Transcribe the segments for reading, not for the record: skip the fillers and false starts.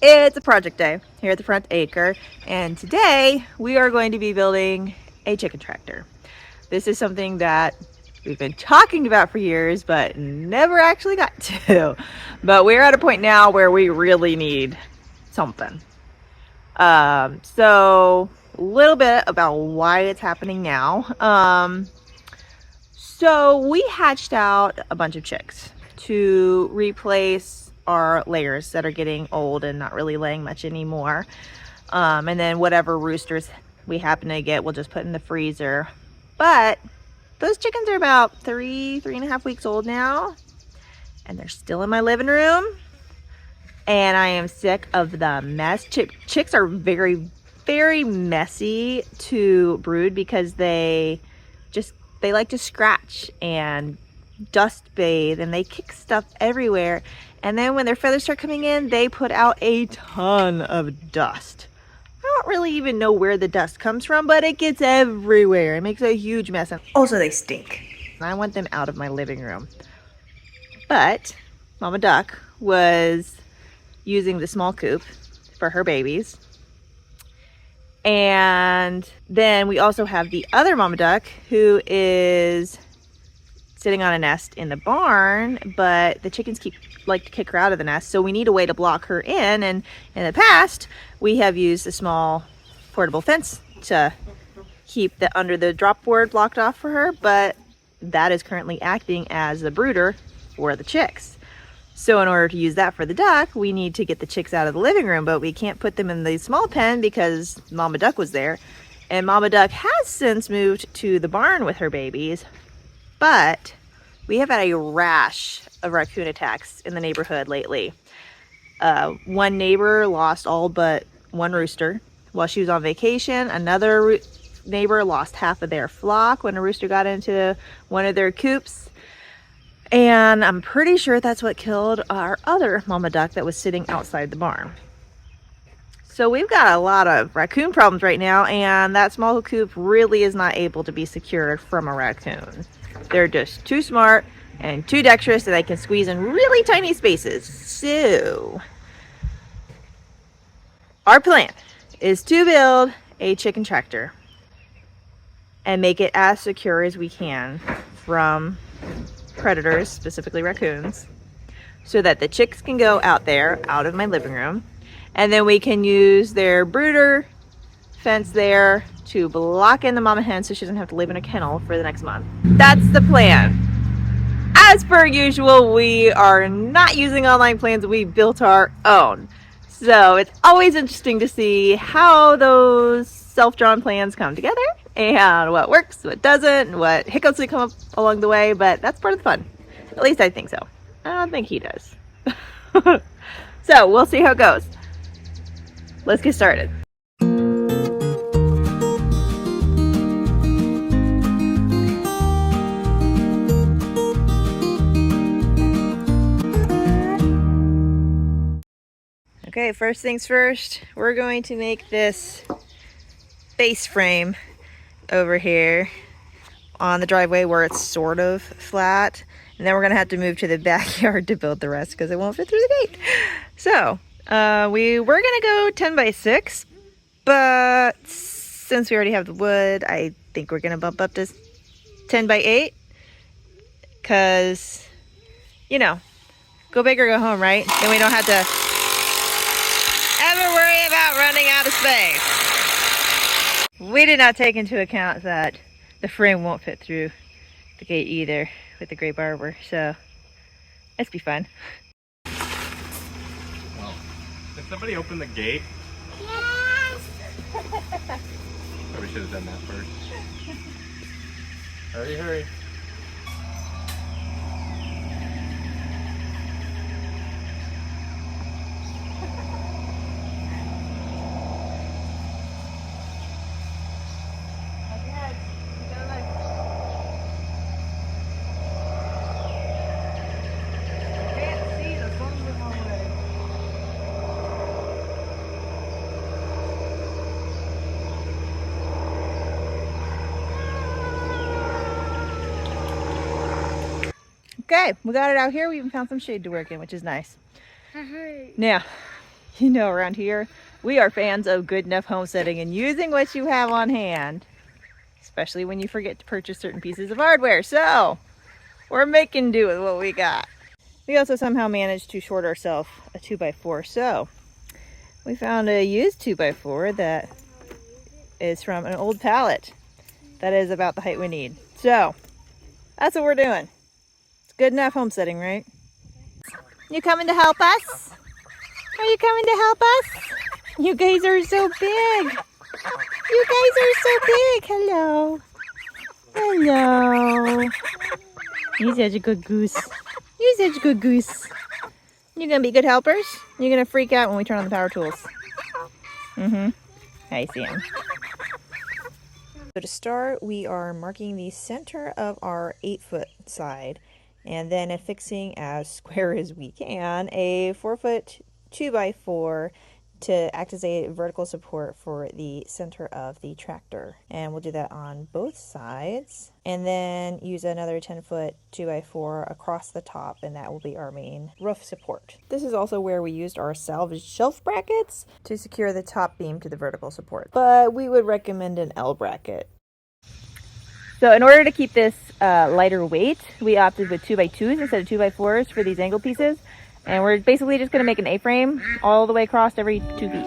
It's a project day here at the front acre, and today we are going to be building a chicken tractor. This is something that we've been talking about for years, but never actually got to. But we're at a point now where we really need something. So a little bit about why it's happening now. So we hatched out a bunch of chicks to replace our layers that are getting old and not really laying much anymore. And then whatever roosters we happen to get, we'll just put in the freezer. But those chickens are about 3.5 weeks old now, and they're still in my living room. And I am sick of the mess. Chicks are very, very messy to brood because they like to scratch and dust bathe, and they kick stuff everywhere. And then when their feathers start coming in, they put out a ton of dust. I don't really even know where the dust comes from, but it gets everywhere. It makes a huge mess. And also they stink. I want them out of my living room. But Mama Duck was using the small coop for her babies. And then we also have the other Mama Duck who is sitting on a nest in the barn, but the chickens like to kick her out of the nest, so we need a way to block her in. And in the past, we have used a small portable fence to keep the under the drop board blocked off for her, but that is currently acting as the brooder for the chicks. So in order to use that for the duck, we need to get the chicks out of the living room, but we can't put them in the small pen because Mama Duck was there. And Mama Duck has since moved to the barn with her babies, but we have had a rash of raccoon attacks in the neighborhood lately. One neighbor lost all but one rooster while she was on vacation. Another neighbor lost half of their flock when a rooster got into one of their coops. And I'm pretty sure that's what killed our other Mama Duck that was sitting outside the barn. So we've got a lot of raccoon problems right now, and that small coop really is not able to be secured from a raccoon. They're just too smart and too dexterous that they can squeeze in really tiny spaces. So our plan is to build a chicken tractor and make it as secure as we can from predators, specifically raccoons, so that the chicks can go out there, out of my living room, and then we can use their brooder fence there to block in the mama hen so she doesn't have to live in a kennel for the next month. That's the plan. As per usual, we are not using online plans. We built our own. So it's always interesting to see how those self-drawn plans come together and what works, what doesn't, what hiccups we come up along the way, but that's part of the fun. At least I think so. I don't think he does. So we'll see how it goes. Let's get started. Okay, first things first, we're going to make this base frame over here on the driveway where it's sort of flat, and then we're gonna have to move to the backyard to build the rest because it won't fit through the gate. So we were gonna go 10 by 6, but since we already have the wood, I think we're gonna bump up to 10 by 8 because, you know, go big or go home, right? Then we don't have to ever worry about running out of space. We did not take into account that the frame won't fit through the gate either with the Great Barber, so let's be fun. Well, did somebody open the gate? Yes! Probably should have done that first. Hurry, hurry. Okay, we got it out here. We even found some shade to work in, which is nice. Now, You know, around here, we are fans of good enough homesteading and using what you have on hand, especially when you forget to purchase certain pieces of hardware. So we're making do with what we got. We also somehow managed to short ourselves a 2x4. So we found a used 2x4 that is from an old pallet that is about the height we need. So that's what we're doing. It's good enough homesteading, right? You coming to help us? Are you coming to help us? You guys are so big. You guys are so big. Hello. Hello. You're such a good goose. You're such a good goose. You gonna be good helpers? You're gonna freak out when we turn on the power tools. I see him. So to start, we are marking the center of our 8-foot side and then affixing as square as we can a 4-foot 2x4 to act as a vertical support for the center of the tractor. And we'll do that on both sides. And then use another 10-foot 2x4 across the top, and that will be our main roof support. This is also where we used our salvaged shelf brackets to secure the top beam to the vertical support. But we would recommend an L bracket. So in order to keep this lighter weight, we opted with 2x2s instead of 2x4s for these angle pieces. And we're basically just going to make an A-frame all the way across every 2 feet.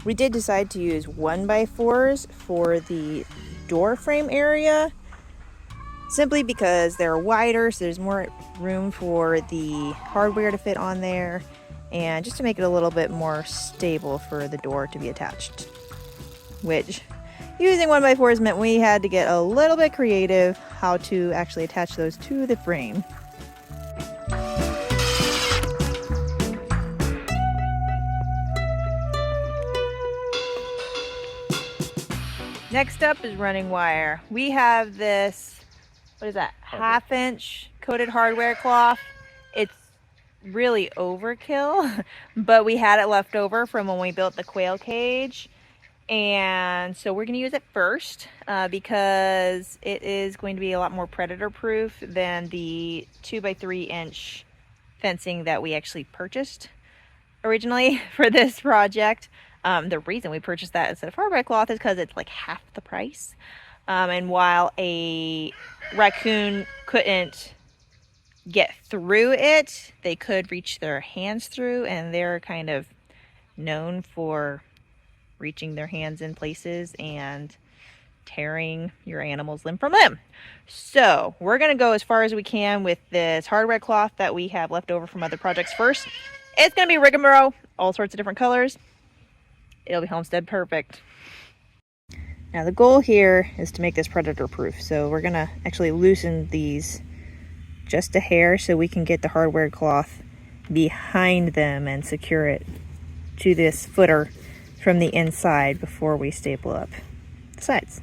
We did decide to use 1x4s for the door frame area, simply because they're wider, so there's more room for the hardware to fit on there, and just to make it a little bit more stable for the door to be attached. Which, using 1x4s meant we had to get a little bit creative how to actually attach those to the frame. Next up is running wire. We have this, what is that, half-inch coated hardware cloth. It's really overkill, but we had it left over from when we built the quail cage. And so we're going to use it first because it is going to be a lot more predator proof than the 2x3-inch fencing that we actually purchased originally for this project. The reason we purchased that instead of hardware cloth is because it's like half the price. And while a raccoon couldn't get through it, they could reach their hands through, and they're kind of known for reaching their hands in places and tearing your animal's limb from limb. So we're going to go as far as we can with this hardware cloth that we have left over from other projects first. It's going to be rigmarole, all sorts of different colors. It'll be homestead perfect. Now the goal here is to make this predator proof. So we're gonna actually loosen these just a hair so we can get the hardware cloth behind them and secure it to this footer from the inside before we staple up the sides.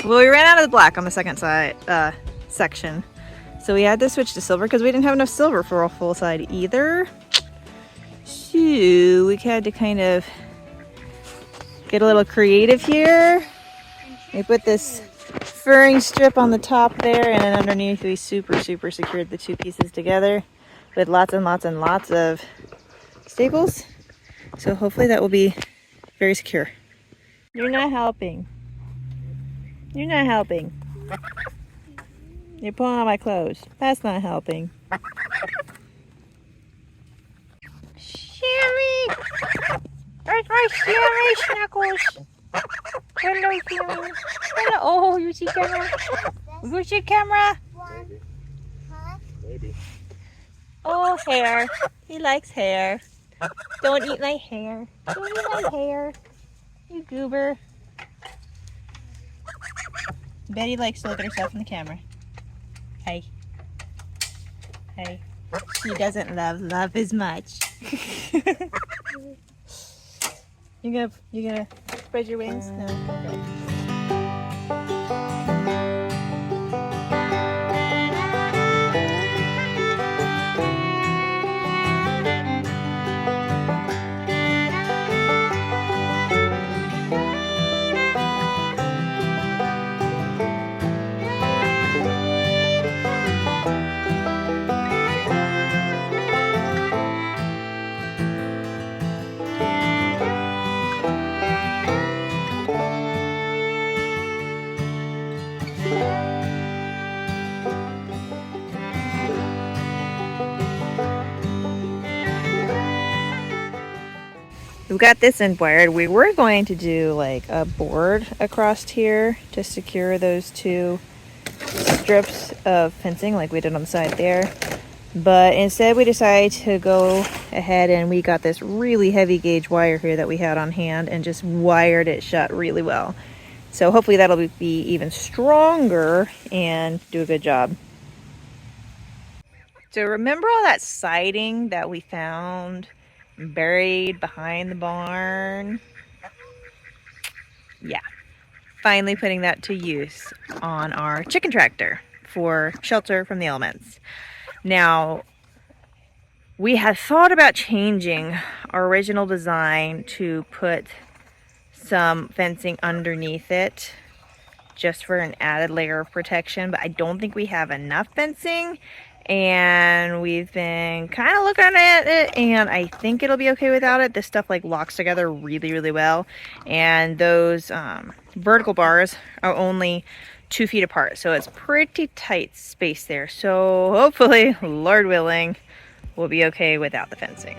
Well, we ran out of the black on the second side section. So we had to switch to silver because we didn't have enough silver for a full side either. So we had to kind of get a little creative here. We put this furring strip on the top there, and then underneath we super secured the two pieces together with lots and lots of staples. So hopefully that will be very secure. You're not helping. You're not helping. You're pulling on my clothes. That's not helping. Sherry! There's my Sherry Snuggles! Hello, Sherry. Hello. Oh, you see camera? You see camera? Maybe. Oh, hair. He likes hair. Don't eat my hair. Don't eat my hair. You goober. Betty likes to look at herself in the camera. Hey. Hey. She doesn't love as much. You gonna spread your wings? No. Okay. We've got this end wired. We were going to do like a board across here to secure those two strips of fencing like we did on the side there. But instead we decided to go ahead and we got this really heavy gauge wire here that we had on hand and just wired it shut really well. So hopefully that'll be even stronger and do a good job. So remember all that siding that we found buried behind the barn? Yeah, finally putting that to use on our chicken tractor for shelter from the elements. Now, we had thought about changing our original design to put some fencing underneath it just for an added layer of protection, but I don't think we have enough fencing. And we've been kind of looking at it, and I think it'll be okay without it. This stuff like locks together really well, and those vertical bars are only 2 feet apart, so it's pretty tight space there. So hopefully, Lord willing, we'll be okay without the fencing.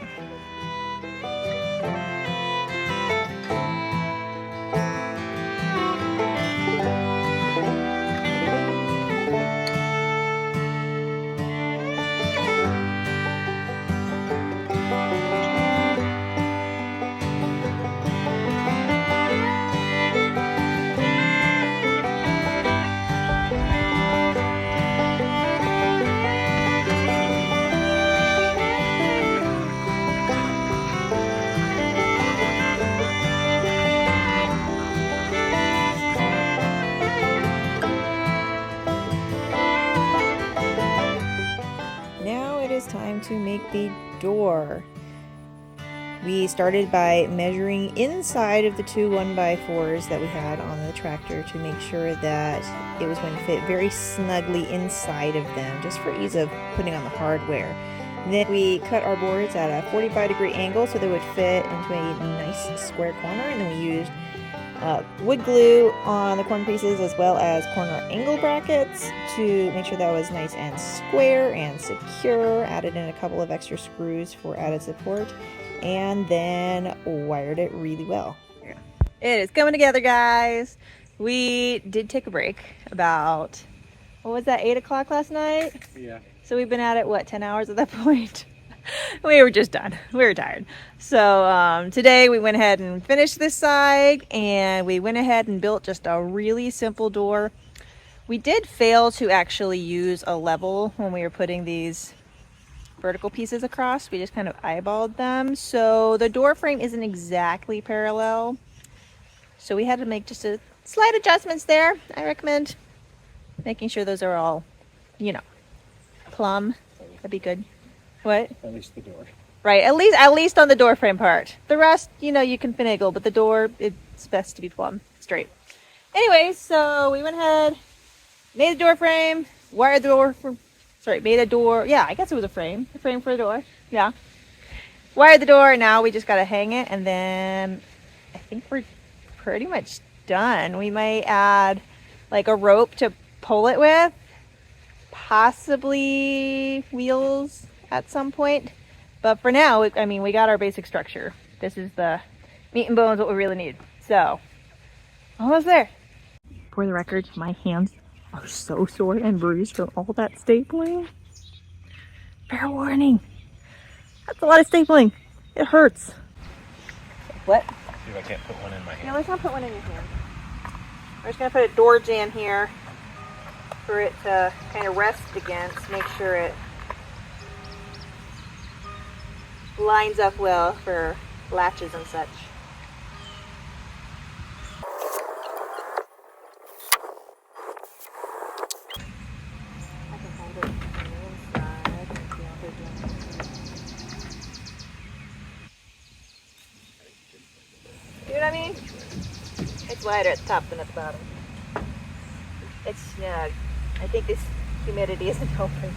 Time to make the door. We started by measuring inside of the two 1x4s that we had on the tractor to make sure that it was going to fit very snugly inside of them, just for ease of putting on the hardware. And then we cut our boards at a 45-degree angle so they would fit into a nice square corner, and then we used wood glue on the corner pieces as well as corner angle brackets to make sure that was nice and square and secure. Added in a couple of extra screws for added support, and then wired it really well. It is coming together, guys. We did take a break about, what was that, 8 o'clock last night? Yeah. So we've been at it, what, 10 hours at that point? We were just done. We were tired. So today we went ahead and finished this side, and we went ahead and built just a really simple door. We did fail to actually use a level when we were putting these vertical pieces across. We just kind of eyeballed them. So the door frame isn't exactly parallel. So we had to make just a slight adjustments there. I recommend making sure those are all, you know, plumb. That'd be good. What? At least the door. Right, at least on the door frame part. The rest, you know, you can finagle, but the door, it's best to be plumb, straight. Anyways, so we went ahead, made the door frame, wired the door made a door. Yeah, I guess it was a frame for the door. Yeah. Wired the door, now we just gotta hang it, and then I think we're pretty much done. We might add like a rope to pull it with, possibly wheels at some point. But for now, I mean, we got our basic structure. This is the meat and bones, what we really need. So, almost there. For the record, my hands are so sore and bruised from all that stapling. Fair warning. That's a lot of stapling. It hurts. What? See if I can't put one in my hand. Yeah, let's not put one in your hand. We're just gonna put a door jamb here for it to kind of rest against. Make sure it lines up well for latches and such. I can hold it on the inside. See what I mean? It's wider at the top than at the bottom. It's snug. I think this humidity isn't helping.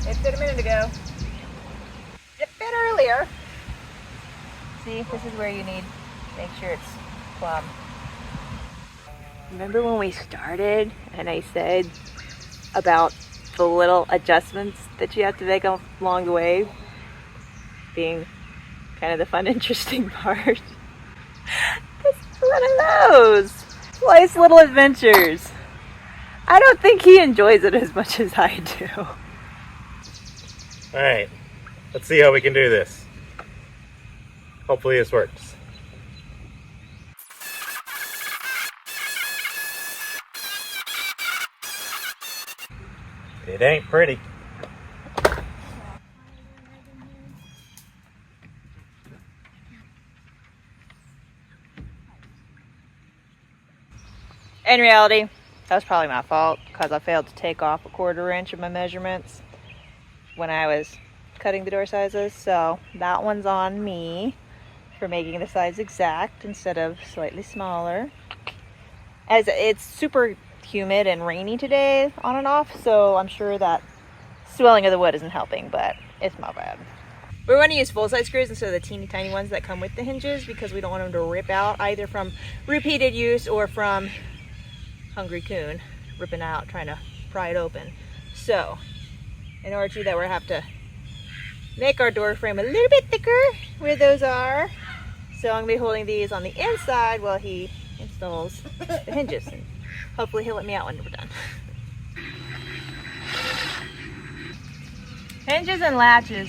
It fit a minute ago. It fit earlier. See, this is where you need to make sure it's plumb. Remember when we started and I said about the little adjustments that you have to make along the way being kind of the fun, interesting part? This is one of those. Life's little adventures. I don't think he enjoys it as much as I do. All right, let's see how we can do this. Hopefully this works. It ain't pretty. In reality, that was probably my fault because I failed to take off 1/4 inch of my measurements when I was cutting the door sizes. So that one's on me for making the size exact instead of slightly smaller. As it's super humid and rainy today on and off, so I'm sure that swelling of the wood isn't helping, but it's not bad. We're going to use full-size screws instead of the teeny tiny ones that come with the hinges because we don't want them to rip out either from repeated use or from Hungry Coon ripping out trying to pry it open. So in order to do that, we're going to have to make our door frame a little bit thicker where those are. So I'm going to be holding these on the inside while he installs the hinges, and hopefully he'll let me out when we're done. Hinges and latches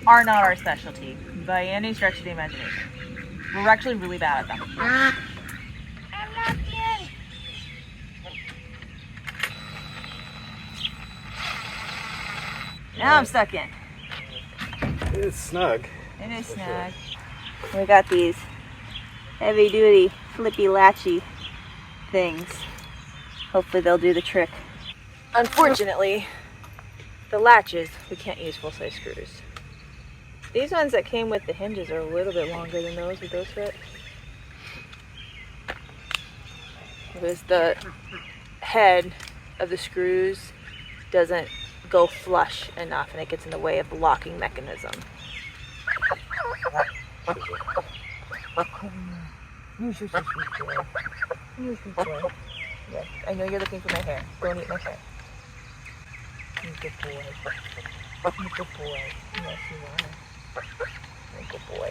are not our specialty by any stretch of the imagination. We're actually really bad at them. I'm not in. Now I'm stuck in. It is snug. It is snug. We got these heavy duty flippy latchy things. Hopefully they'll do the trick. Unfortunately, the latches, we can't use full-size screws. These ones that came with the hinges are a little bit longer than those with those fit. Because the head of the screws doesn't go flush enough and it gets in the way of the locking mechanism. Yes, I know you're looking for my hair. Don't eat my hair. You're a good boy. You're a good boy. Yes, you are. You're a good boy.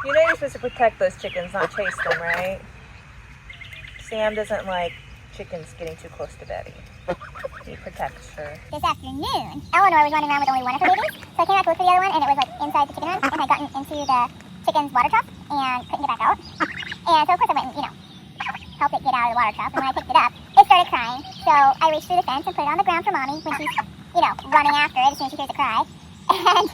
You know you're supposed to protect those chickens, not chase them, right? Sam doesn't like chickens getting too close to Betty. He protects her. This afternoon, Eleanor was running around with only one of her babies, so I came out to look for the other one, and it was like inside the chicken run, and I'd gotten into the chicken's water trough and couldn't get back out. And so of course I went and, helped it get out of the water trough, and when I picked it up, it started crying. So I reached through the fence and put it on the ground for mommy when she's, running after it as soon as she hears it cry. And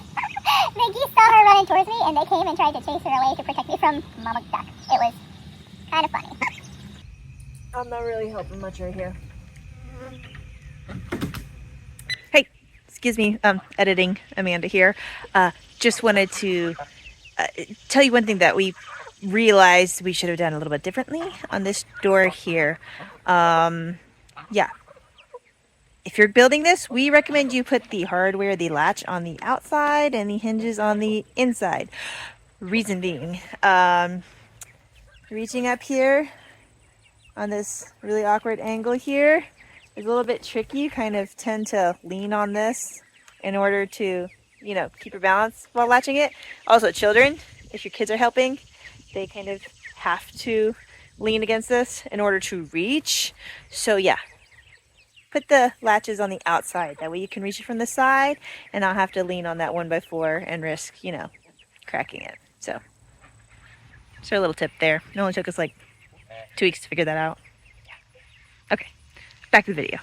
The geese saw her running towards me and they came and tried to chase her away to protect me from Mama Duck. It was kind of funny. I'm not really helping much right here. Hey, excuse me, editing Amanda here. Just wanted to tell you one thing that we realized we should have done a little bit differently on this door here. Yeah. If you're building this, we recommend you put the hardware, the latch on the outside and the hinges on the inside. Reason being, reaching up here on this really awkward angle here is a little bit tricky. You kind of tend to lean on this in order to, you know, keep your balance while latching it. Also, children, if your kids are helping, they kind of have to lean against this in order to reach. So yeah, put the latches on the outside. That way you can reach it from the side and not have to lean on that 1x4 and risk, you know, cracking it. So, just a little tip there. It only took us like 2 weeks to figure that out. Yeah. Okay, back to the video.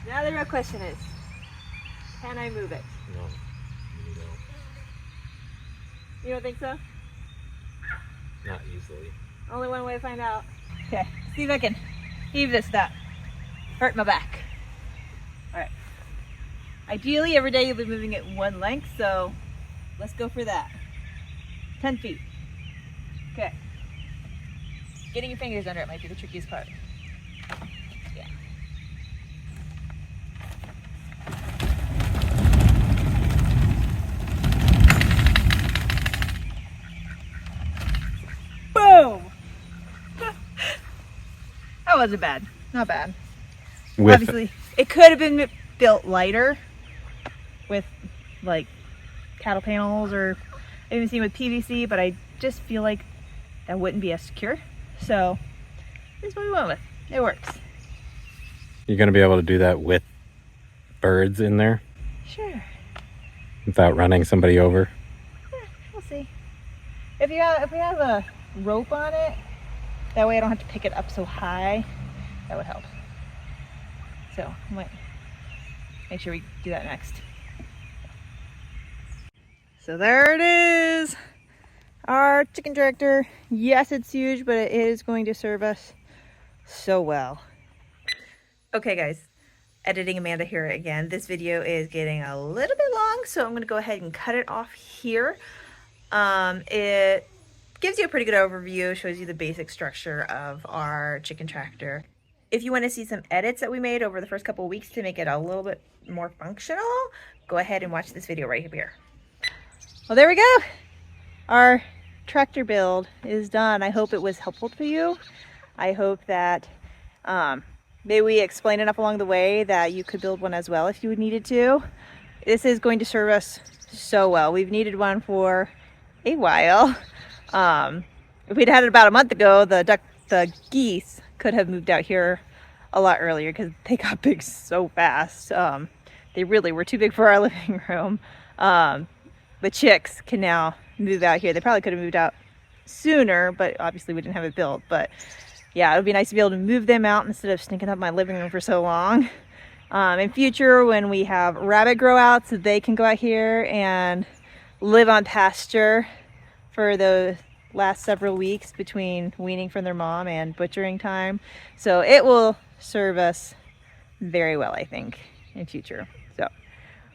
Now the real question is, can I move it? No, you don't. You don't think so? Not easily. Only one way to find out. Okay, see if I can heave this up. Hurt my back. Alright. Ideally, every day you'll be moving it one length, so let's go for that. 10 feet. Okay. Getting your fingers under it might be the trickiest part. Yeah. Boom! That wasn't bad. Not bad. Obviously, it could have been built lighter with like cattle panels or even seen with PVC, but I just feel like that wouldn't be as secure. So this is what we went with. It works. You're going to be able to do that with birds in there Sure. without running somebody over? Yeah, we'll see. If we have a rope on it, that way I don't have to pick it up so high. That would help. So I might make sure we do that next. So there it is. Our chicken tractor. Yes, it's huge, but it is going to serve us so well. Okay guys, editing Amanda here again. This video is getting a little bit long, so I'm going to go ahead and cut it off here. It gives you a pretty good overview, shows you the basic structure of our chicken tractor. If you want to see some edits that we made over the first couple of weeks to make it a little bit more functional, go ahead and watch this video right here. Well, there we go. Our tractor build is done. I hope it was helpful to you. I hope that maybe we explained enough along the way that you could build one as well if you needed to. This is going to serve us so well. We've needed one for a while. If we'd had it about a month ago, the geese could have moved out here a lot earlier because they got big so fast. They really were too big for our living room. The chicks can now move out here. They probably could have moved out sooner, but obviously we didn't have it built. But yeah, it would be nice to be able to move them out instead of stinking up my living room for so long. In future, when we have rabbit grow outs, they can go out here and live on pasture for the last several weeks between weaning from their mom and butchering time. So it will serve us very well, I think, in future. So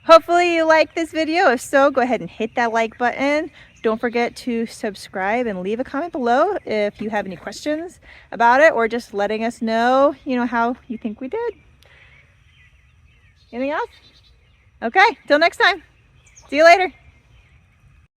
hopefully you like this video. If so, go ahead and hit that like button. Don't forget to subscribe and leave a comment below if you have any questions about it or just letting us know, how you think we did. Anything else? Okay, till next time. See you later.